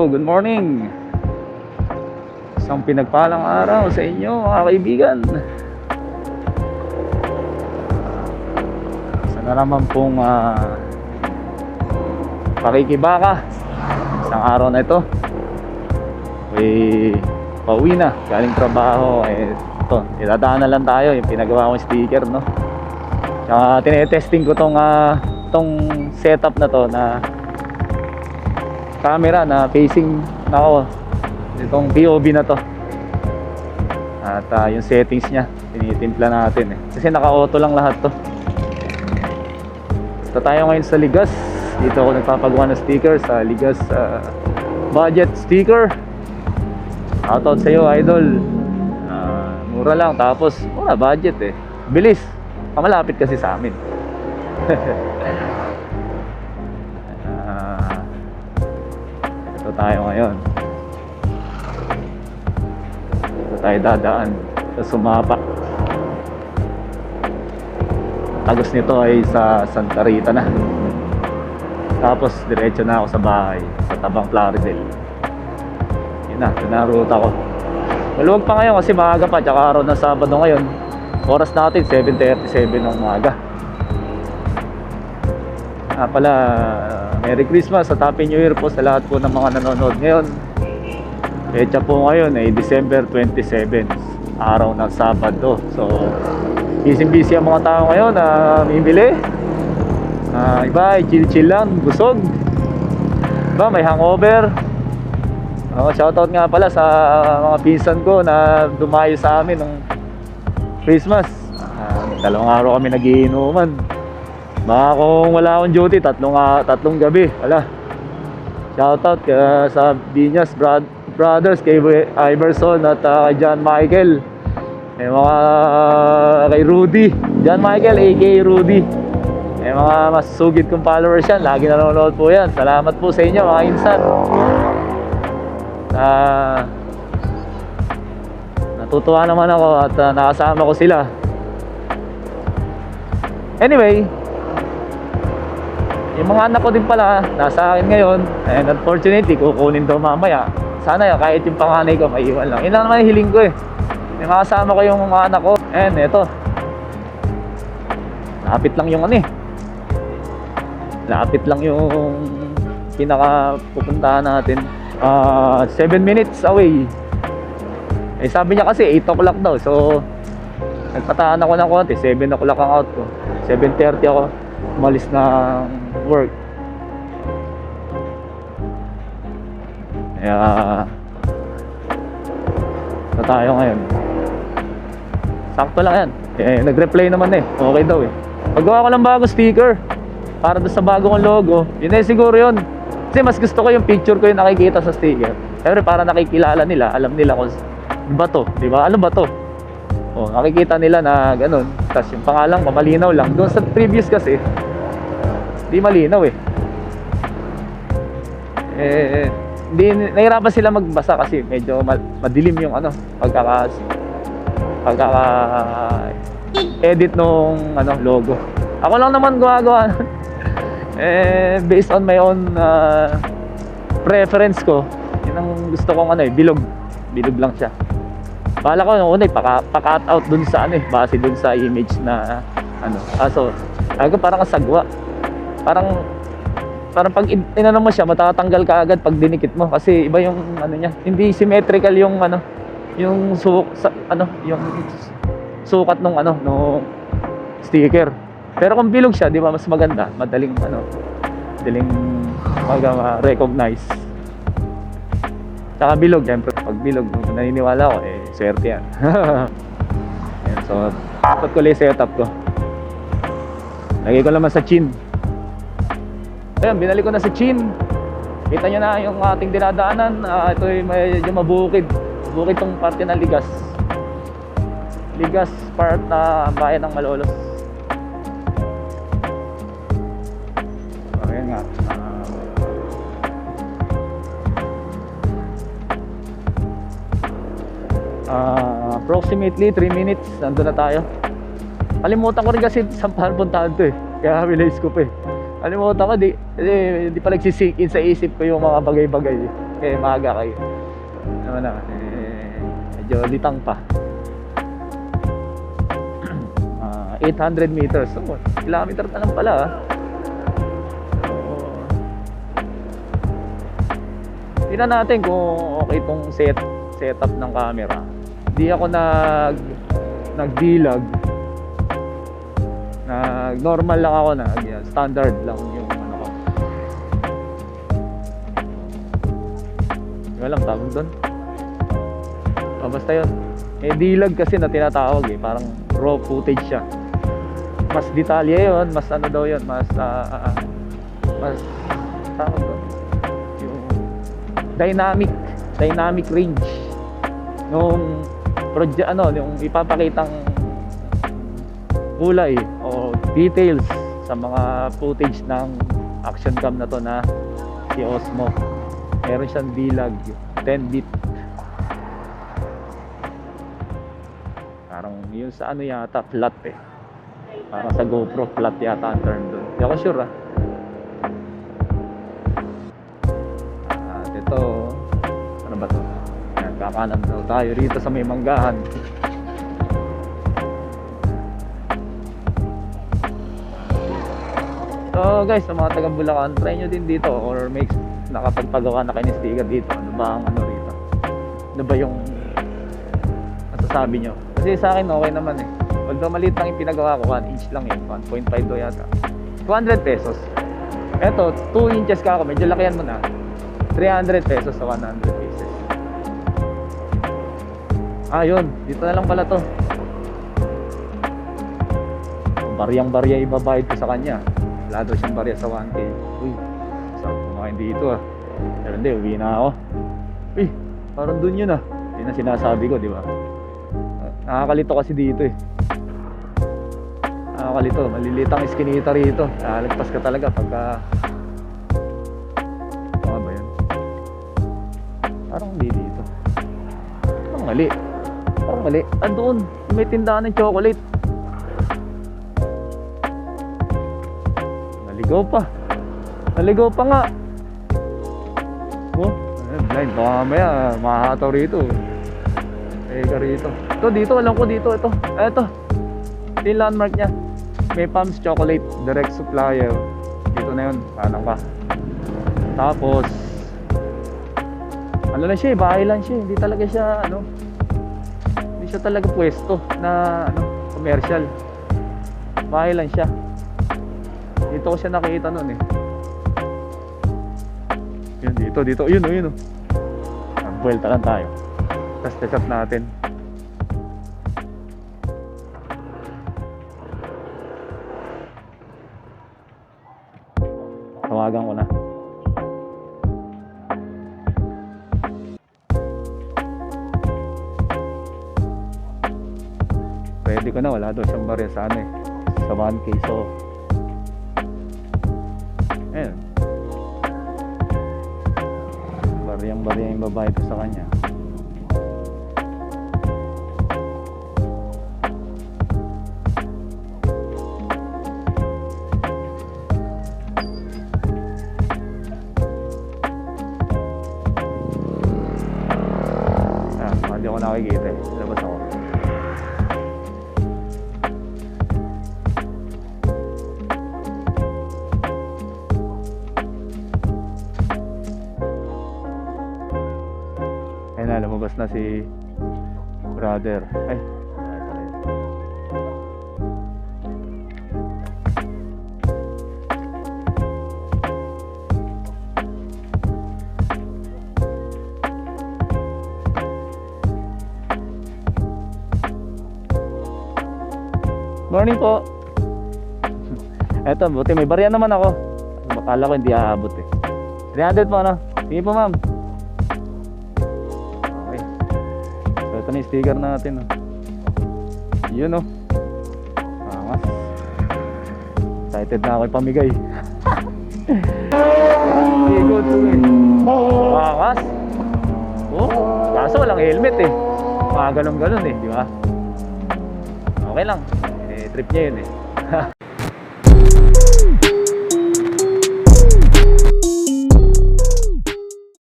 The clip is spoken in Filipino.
Hello, good morning. Isang pinagpalang araw sa inyo mga kaibigan. Sana naman pong pakikibaka. Isang araw na ito pauwi na, galing trabaho. Ito, idadaan na lang tayo yung pinagawa kong sticker, no? Tsaka tinetesting ko tong setup na to, na camera na facing nako itong POV na to. At yung settings nya tinitimpla natin kasi naka-auto lang lahat to. Basta tayo ngayon sa Ligas. Dito ako nagpapagawa ng sticker sa Ligas budget sticker. Shoutout sa iyo, idol. Mura lang, tapos mura budget bilis, malapit kasi sa amin. Ito tayo ngayon. Ito tayo dadaan sa Sumapa. Tagos nito ay sa Santa Rita na. Tapos diretso na ako sa bahay sa Tabang Plaridel. Yun na ruta ko. Maluwag pa ngayon kasi maaga pa, tsaka araw ng Sabado ngayon. Oras natin 7:37 ng umaga. Pala, Merry Christmas at Happy New Year po sa lahat po ng mga nanonood ngayon. Petsa po ngayon ay December 27, araw ng Sabado. So, busy ang mga tao ngayon na bibili. Iba ay chill lang, busog. Iba may hangover. Shoutout nga pala sa mga pinsan ko na dumayo sa amin ng Christmas. Dalawang araw kami nagiinuman. Baka kung wala akong duty, tatlong gabi. Wala. Shoutout sa Binyas Brothers, kay Iverson at kay John Michael. Kay Rudy. John Michael aka Rudy. Mga masugid kong followers yan. Lagi nanonood po yan. Salamat po sa inyo mga insan. Natutuwa naman ako at nakasama ko sila. Anyway, yung mga anak ko din pala nasa akin ngayon, and unfortunately kukunin daw mamaya. Sana kahit yung panganay ko maiwan lang. Yun lang naman yung hiling ko yung makasama ko yung mga anak ko. And eto, lapit lang yung lapit lang yung pinaka-pupuntahan natin. 7 minutes away. Sabi niya kasi 8 o'clock daw. So nagpataan ako ng konti. 7 o'clock ang out ko. 7:30 ako umalis ng work. Kaya na tayo ngayon. Sakto lang yan. Nag-reply naman okay daw Paggawa ko lang bago sticker para doon sa bago kong logo. Yun siguro yun. Kasi mas gusto ko yung picture ko yung nakikita sa sticker. Pero para nakikilala nila, alam nila kung ba to, di ba? Ano ba to? Nakikita nila na ganun. Tapos yung pangalan ko malinaw lang. Doon sa previous kasi di malinaw Hindi, nahirapan sila magbasa kasi medyo madilim yung edit nung logo. Ako lang naman gumagawa based on my own preference ko. Yun ang gusto kong bilog lang siya. Bala ko nung una pa-cut out dun sa base dun sa image na so parang kasagwa. Parang pag inano mo siya, matatanggal ka agad pag dinikit mo kasi iba yung niya. Hindi symmetrical yung yung yung sukat nung nung sticker. Pero kung bilog siya, di ba mas maganda, madaling ma-recognize. Tsaka bilog, syempre pag bilog, naniniwala ko swerte yan. So dapat ko lang setup ko. Lagay ko naman sa chin. Ayan, binalik ko na sa chin. Kita nyo na yung ating dinadaanan. Ito ay medyo mabukid tong parte ng Ligas part na bayan ng Malolos. Ayan nga. Approximately 3 minutes nandun na tayo. Kalimutan ko rin kasi saan puntahan to kaya bilis ko pa Kalimutan ko, di pa nagsisink in sa isip ko yung mga bagay-bagay Eh, maaga kayo. Naman na, medyo litang pa. 800 meters. So, kilometer na lang pala. Tingnan natin kung okay itong setup ng camera. Hindi ako nagdilag. Normal lang ako standard lang yung ano ko. Hindi ko alam tawag doon. Basta yun. Dilag kasi na tinatawag parang raw footage siya. Mas detalye yun, mas ano daw yun, mas tawag doon. Dynamic range nung yung ipapakitang kulay o details sa mga footage ng action cam na to na si Osmo. Meron siyang dilag 10-bit. Parang yun sa ano yata flat parang sa GoPro flat yata ang term doon. Hindi ako sure ito, ano ba to? Kakanan daw tayo rito sa may manggahan. So guys, sa mga taga Bulacan, try nyo din dito or nakapagpagawa na kayo ng sticker dito. Ano ba ang ano rito? Ano ba yung masasabi nyo? Kasi sa akin okay naman although maliit lang yung pinagawa ko, 1 inch lang 1.5 do yata, 200 pesos. Eto 2 inches ka ako, medyo lakihan mo na, 300 pesos sa 100 pieces. Yun, dito na lang pala to. Baryang-barya ibabayad ko sa kanya. Wala daw siyang barya sa 1K. Uy, saan kumain dito Pero hindi, uwi na ako. Uy, parang dun yun yun ang sinasabi ko, di ba? Nakakalito kasi dito Nakakalito, maliliit ang iskinita rito. Nalagpas ka talaga pagka ba yun? Parang hindi dito. Parang mali. Doon, may tindahan ng chocolate. Naligaw pa nga. Blind, baka mamaya mahataw rito. Teka rito. Dito, alam ko dito. Ito yung landmark niya. May Palms Chocolate, direct supplier. Dito na yun, kanan ka. Tapos ano lang siya, bahay lang siya. Hindi talaga siya hindi siya talaga pwesto na commercial. Bahay lang siya. Dito ko siya nakita noon Yun dito. Yun. Buwelta lang tayo. Tapos test up natin. Tawagan ko na. Ready ko na, wala daw siyang barya sa sa 1K. So ayun, barya yung babayad ko sa kanya. Hindi ako nakikita labas ako. Lumabas na si brother. Morning po. Eto, buti may barya naman ako. Bakala ko hindi aabot 300 po Sige po ma'am. Ito na yung sticker natin Yun Angas. Excited na ako ipamigay. Good Angas. Kaso walang helmet mga ganun di ba? Okay lang, trip niya yun